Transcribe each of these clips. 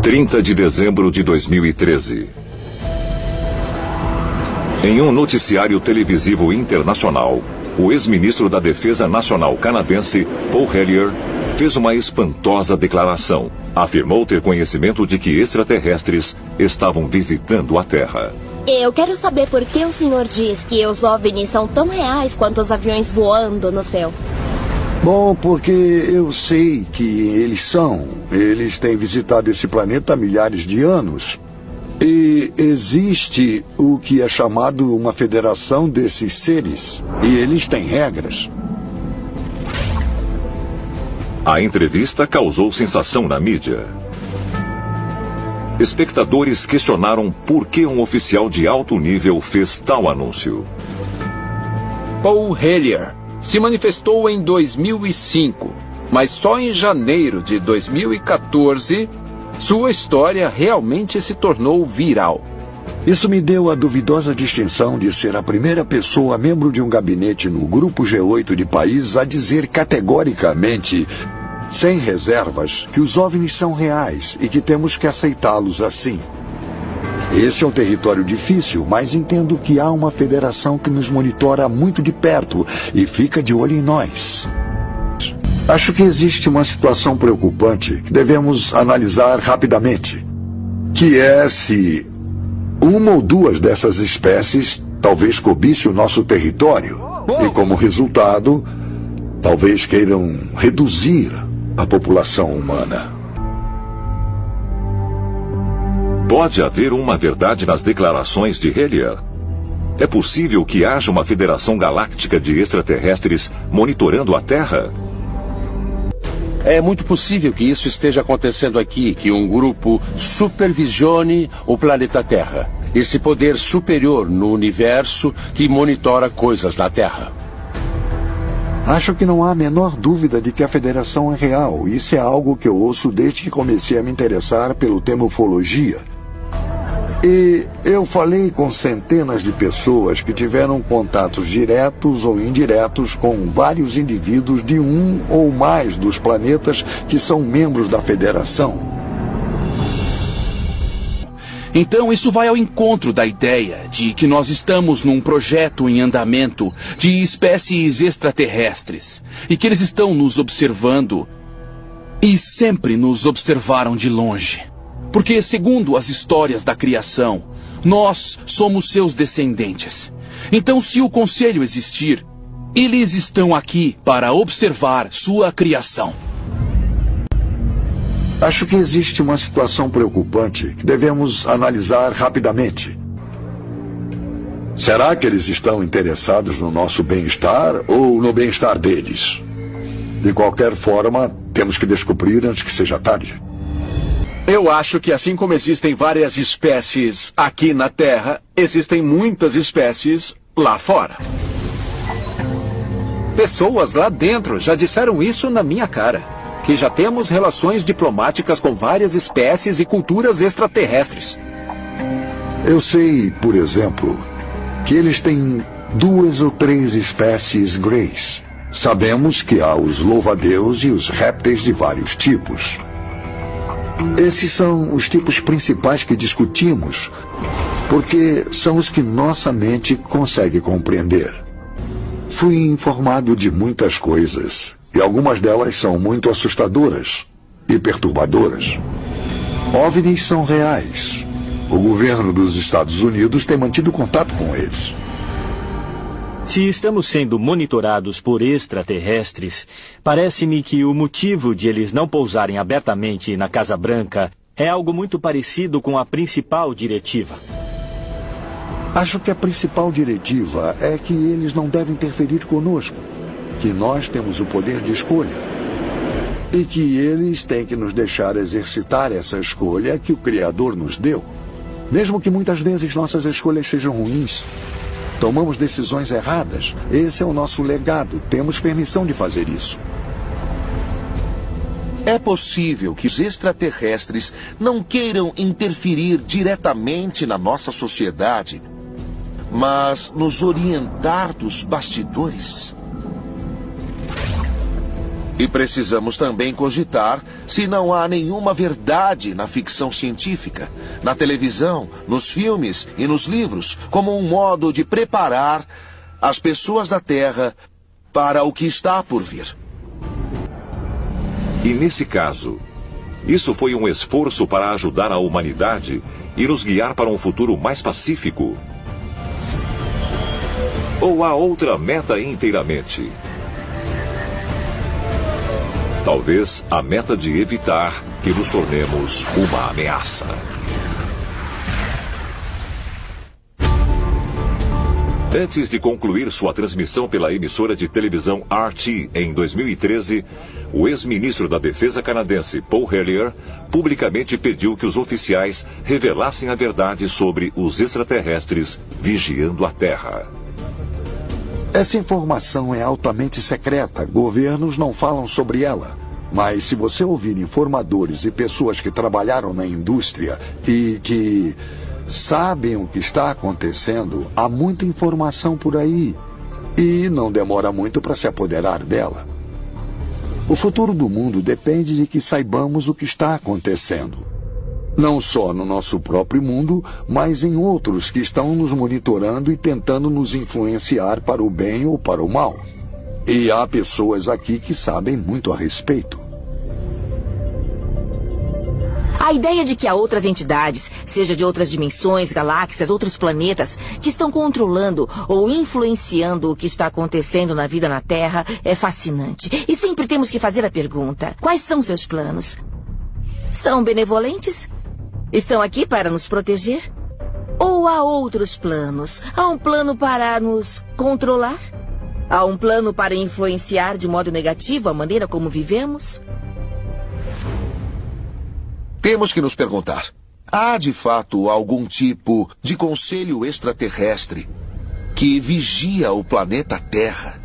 30 de dezembro de 2013. Em um noticiário televisivo internacional, o ex-ministro da Defesa Nacional canadense, Paul Hellyer, fez uma espantosa declaração. Afirmou ter conhecimento de que extraterrestres estavam visitando a Terra. Eu quero saber por que o senhor diz que os OVNIs são tão reais quanto os aviões voando no céu. Bom, porque eu sei que eles são. Eles têm visitado esse planeta há milhares de anos. E existe o que é chamado uma federação desses seres. E eles têm regras. A entrevista causou sensação na mídia. Espectadores questionaram por que um oficial de alto nível fez tal anúncio. Paul Hellyer se manifestou em 2005, mas só em janeiro de 2014, sua história realmente se tornou viral. Isso me deu a duvidosa distinção de ser a primeira pessoa membro de um gabinete no Grupo G8 de países a dizer categoricamente, sem reservas, que os OVNIs são reais e que temos que aceitá-los assim. Esse é um território difícil, mas entendo que há uma federação que nos monitora muito de perto e fica de olho em nós. Acho que existe uma situação preocupante que devemos analisar rapidamente, que é se uma ou duas dessas espécies talvez cobice o nosso território e, como resultado, talvez queiram reduzir a população humana. Pode haver uma verdade nas declarações de Hellyer? É possível que haja uma federação galáctica de extraterrestres monitorando a Terra? É muito possível que isso esteja acontecendo aqui, que um grupo supervisione o planeta Terra. Esse poder superior no universo que monitora coisas na Terra. Acho que não há a menor dúvida de que a federação é real. Isso é algo que eu ouço desde que comecei a me interessar pelo tema ufologia. E eu falei com centenas de pessoas que tiveram contatos diretos ou indiretos com vários indivíduos de um ou mais dos planetas que são membros da federação. Então isso vai ao encontro da ideia de que nós estamos num projeto em andamento de espécies extraterrestres e que eles estão nos observando e sempre nos observaram de longe. Porque, segundo as histórias da criação, nós somos seus descendentes. Então, se o conselho existir, eles estão aqui para observar sua criação. Acho que existe uma situação preocupante que devemos analisar rapidamente. Será que eles estão interessados no nosso bem-estar ou no bem-estar deles? De qualquer forma, temos que descobrir antes que seja tarde. Eu acho que assim como existem várias espécies aqui na Terra, existem muitas espécies lá fora. Pessoas lá dentro já disseram isso na minha cara. Que já temos relações diplomáticas com várias espécies e culturas extraterrestres. Eu sei, por exemplo, que eles têm 2 ou 3 espécies greys. Sabemos que há os louva-a-Deus e os répteis de vários tipos. Esses são os tipos principais que discutimos, porque são os que nossa mente consegue compreender. Fui informado de muitas coisas, e algumas delas são muito assustadoras e perturbadoras. OVNIs são reais. O governo dos Estados Unidos tem mantido contato com eles. Se estamos sendo monitorados por extraterrestres, parece-me que o motivo de eles não pousarem abertamente na Casa Branca é algo muito parecido com a principal diretiva. Acho que a principal diretiva é que eles não devem interferir conosco, que nós temos o poder de escolha e que eles têm que nos deixar exercitar essa escolha que o Criador nos deu, mesmo que muitas vezes nossas escolhas sejam ruins. Tomamos decisões erradas. Esse é o nosso legado. Temos permissão de fazer isso. É possível que os extraterrestres não queiram interferir diretamente na nossa sociedade, mas nos orientar dos bastidores. E precisamos também cogitar se não há nenhuma verdade na ficção científica, na televisão, nos filmes e nos livros, como um modo de preparar as pessoas da Terra para o que está por vir. E nesse caso, isso foi um esforço para ajudar a humanidade e nos guiar para um futuro mais pacífico? Ou há outra meta inteiramente? Talvez a meta de evitar que nos tornemos uma ameaça. Antes de concluir sua transmissão pela emissora de televisão RT em 2013, o ex-ministro da Defesa canadense, Paul Hellyer, publicamente pediu que os oficiais revelassem a verdade sobre os extraterrestres vigiando a Terra. Essa informação é altamente secreta. Governos não falam sobre ela. Mas se você ouvir informadores e pessoas que trabalharam na indústria e que sabem o que está acontecendo, há muita informação por aí. E não demora muito para se apoderar dela. O futuro do mundo depende de que saibamos o que está acontecendo. Não só no nosso próprio mundo, mas em outros que estão nos monitorando e tentando nos influenciar para o bem ou para o mal. E há pessoas aqui que sabem muito a respeito. A ideia de que há outras entidades, seja de outras dimensões, galáxias, outros planetas, que estão controlando ou influenciando o que está acontecendo na vida na Terra é fascinante. E sempre temos que fazer a pergunta: quais são seus planos? São benevolentes? Estão aqui para nos proteger? Ou há outros planos? Há um plano para nos controlar? Há um plano para influenciar de modo negativo a maneira como vivemos? Temos que nos perguntar: há de fato algum tipo de conselho extraterrestre que vigia o planeta Terra?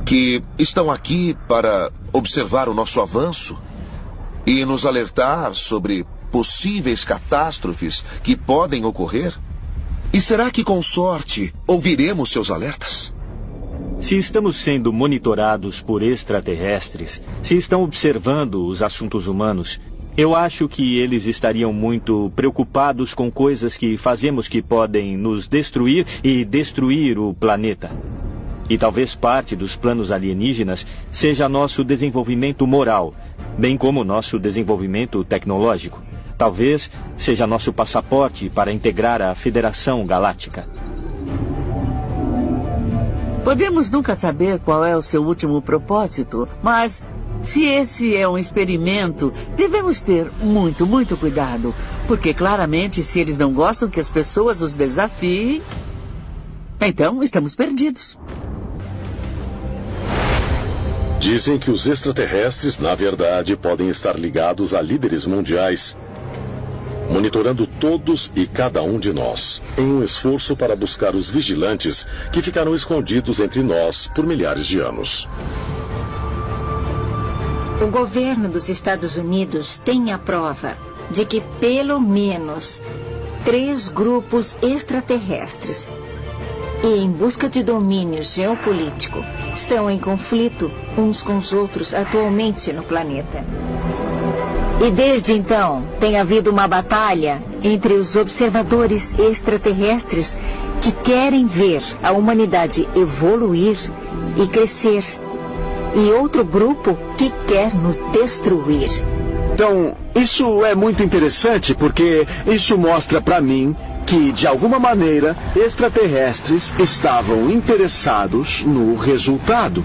Que estão aqui para observar o nosso avanço e nos alertar sobre possíveis catástrofes que podem ocorrer? E será que, com sorte, ouviremos seus alertas? Se estamos sendo monitorados por extraterrestres, se estão observando os assuntos humanos, eu acho que eles estariam muito preocupados com coisas que fazemos que podem nos destruir e destruir o planeta. E talvez parte dos planos alienígenas seja nosso desenvolvimento moral, bem como nosso desenvolvimento tecnológico. Talvez seja nosso passaporte para integrar a Federação Galáctica. Podemos nunca saber qual é o seu último propósito, mas se esse é um experimento, devemos ter muito cuidado, porque claramente se eles não gostam que as pessoas os desafiem, então estamos perdidos. Dizem que os extraterrestres, na verdade, podem estar ligados a líderes mundiais, monitorando todos e cada um de nós, em um esforço para buscar os vigilantes que ficaram escondidos entre nós por milhares de anos. O governo dos Estados Unidos tem a prova de que pelo menos 3 grupos extraterrestres e em busca de domínio geopolítico estão em conflito uns com os outros atualmente no planeta. E desde então tem havido uma batalha entre os observadores extraterrestres que querem ver a humanidade evoluir e crescer, e outro grupo que quer nos destruir. Então, isso é muito interessante porque isso mostra para mim que, de alguma maneira, extraterrestres estavam interessados no resultado.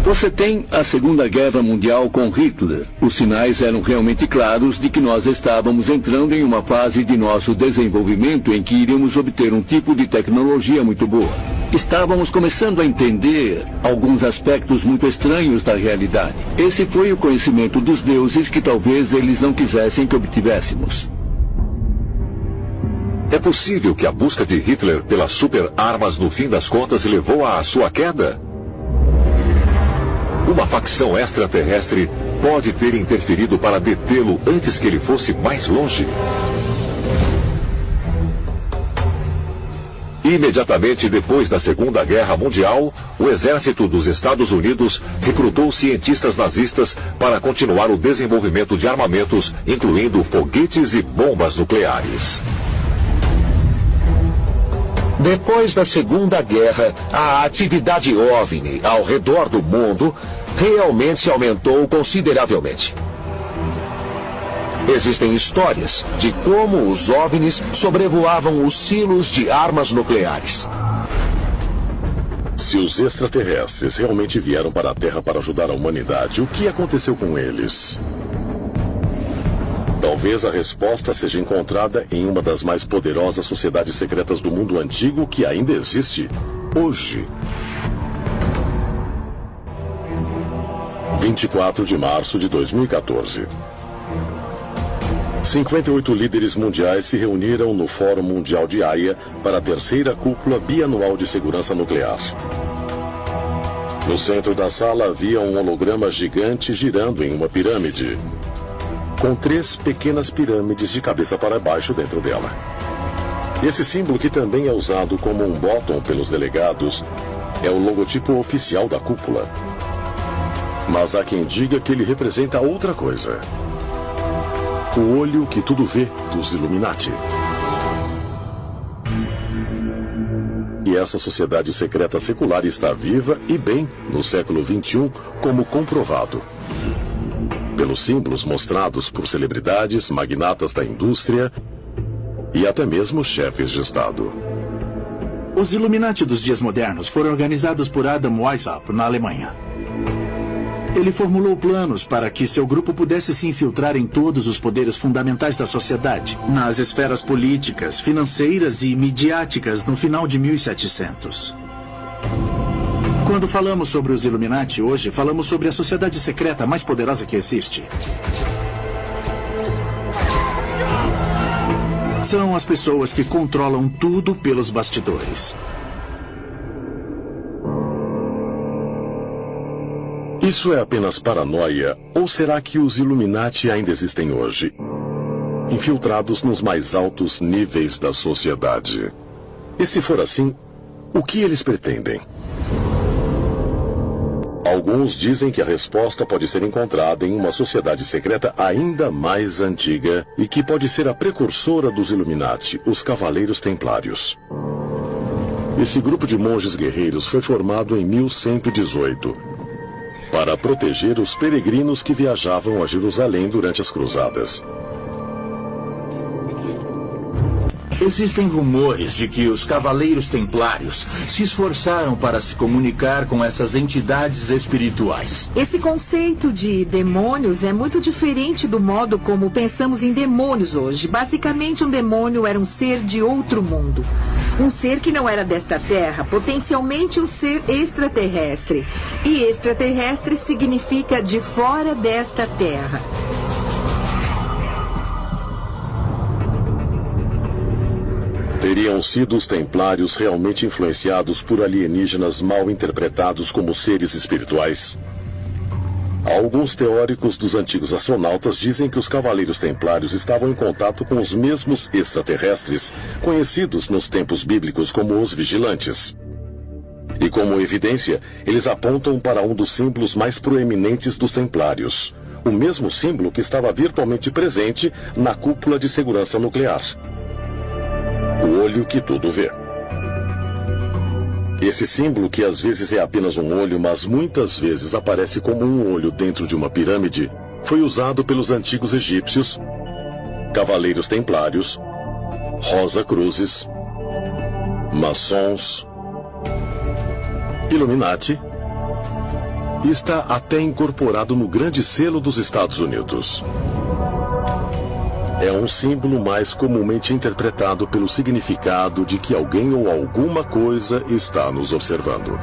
Você tem a Segunda Guerra Mundial com Hitler. Os sinais eram realmente claros de que nós estávamos entrando em uma fase de nosso desenvolvimento em que iríamos obter um tipo de tecnologia muito boa. Estávamos começando a entender alguns aspectos muito estranhos da realidade. Esse foi o conhecimento dos deuses que talvez eles não quisessem que obtivéssemos. É possível que a busca de Hitler pelas super-armas no fim das contas levou à sua queda? Uma facção extraterrestre pode ter interferido para detê-lo antes que ele fosse mais longe? Imediatamente depois da Segunda Guerra Mundial, o exército dos Estados Unidos recrutou cientistas nazistas para continuar o desenvolvimento de armamentos, incluindo foguetes e bombas nucleares. Depois da Segunda Guerra, a atividade OVNI ao redor do mundo realmente aumentou consideravelmente. Existem histórias de como os OVNIs sobrevoavam os silos de armas nucleares. Se os extraterrestres realmente vieram para a Terra para ajudar a humanidade, o que aconteceu com eles? Talvez a resposta seja encontrada em uma das mais poderosas sociedades secretas do mundo antigo que ainda existe hoje. 24 de março de 2014. 58 líderes mundiais se reuniram no Fórum Mundial de Haia para a terceira cúpula bianual de segurança nuclear. No centro da sala havia um holograma gigante girando em uma pirâmide, com 3 pequenas pirâmides de cabeça para baixo dentro dela. Esse símbolo, que também é usado como um bottom pelos delegados, é o logotipo oficial da cúpula. Mas há quem diga que ele representa outra coisa. O olho que tudo vê dos Illuminati. E essa sociedade secreta secular está viva e bem no século XXI, como comprovado pelos símbolos mostrados por celebridades, magnatas da indústria e até mesmo chefes de Estado. Os Illuminati dos dias modernos foram organizados por Adam Weishaupt, na Alemanha. Ele formulou planos para que seu grupo pudesse se infiltrar em todos os poderes fundamentais da sociedade, nas esferas políticas, financeiras e midiáticas no final de 1700. Quando falamos sobre os Illuminati hoje, falamos sobre a sociedade secreta mais poderosa que existe. São as pessoas que controlam tudo pelos bastidores. Isso é apenas paranoia, ou será que os Illuminati ainda existem hoje, infiltrados nos mais altos níveis da sociedade? E se for assim, o que eles pretendem? Alguns dizem que a resposta pode ser encontrada em uma sociedade secreta ainda mais antiga e que pode ser a precursora dos Illuminati, os Cavaleiros Templários. Esse grupo de monges guerreiros foi formado em 1118 para proteger os peregrinos que viajavam a Jerusalém durante as cruzadas. Existem rumores de que os Cavaleiros Templários se esforçaram para se comunicar com essas entidades espirituais. Esse conceito de demônios é muito diferente do modo como pensamos em demônios hoje. Basicamente, um demônio era um ser de outro mundo. Um ser que não era desta terra, potencialmente um ser extraterrestre. E extraterrestre significa de fora desta terra. Teriam sido os templários realmente influenciados por alienígenas mal interpretados como seres espirituais? Alguns teóricos dos antigos astronautas dizem que os Cavaleiros Templários estavam em contato com os mesmos extraterrestres, conhecidos nos tempos bíblicos como os Vigilantes. E como evidência, eles apontam para um dos símbolos mais proeminentes dos Templários, o mesmo símbolo que estava virtualmente presente na cúpula de segurança nuclear. O olho que tudo vê. Esse símbolo, que às vezes é apenas um olho, mas muitas vezes aparece como um olho dentro de uma pirâmide, foi usado pelos antigos egípcios, Cavaleiros Templários, Rosa Cruzes, maçons, Illuminati, e está até incorporado no Grande Selo dos Estados Unidos. É um símbolo mais comumente interpretado pelo significado de que alguém ou alguma coisa está nos observando.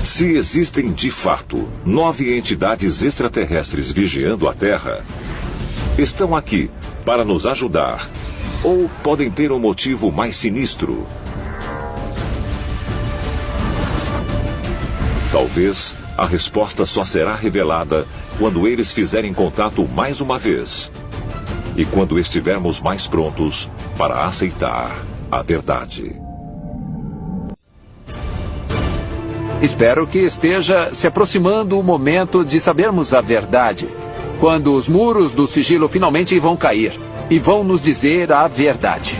Se existem de fato 9 entidades extraterrestres vigiando a Terra, estão aqui para nos ajudar, ou podem ter um motivo mais sinistro. Talvez a resposta só será revelada quando eles fizerem contato mais uma vez. e quando estivermos mais prontos para aceitar a verdade. Espero que esteja se aproximando o momento de sabermos a verdade, quando os muros do sigilo finalmente vão cair e vão nos dizer a verdade.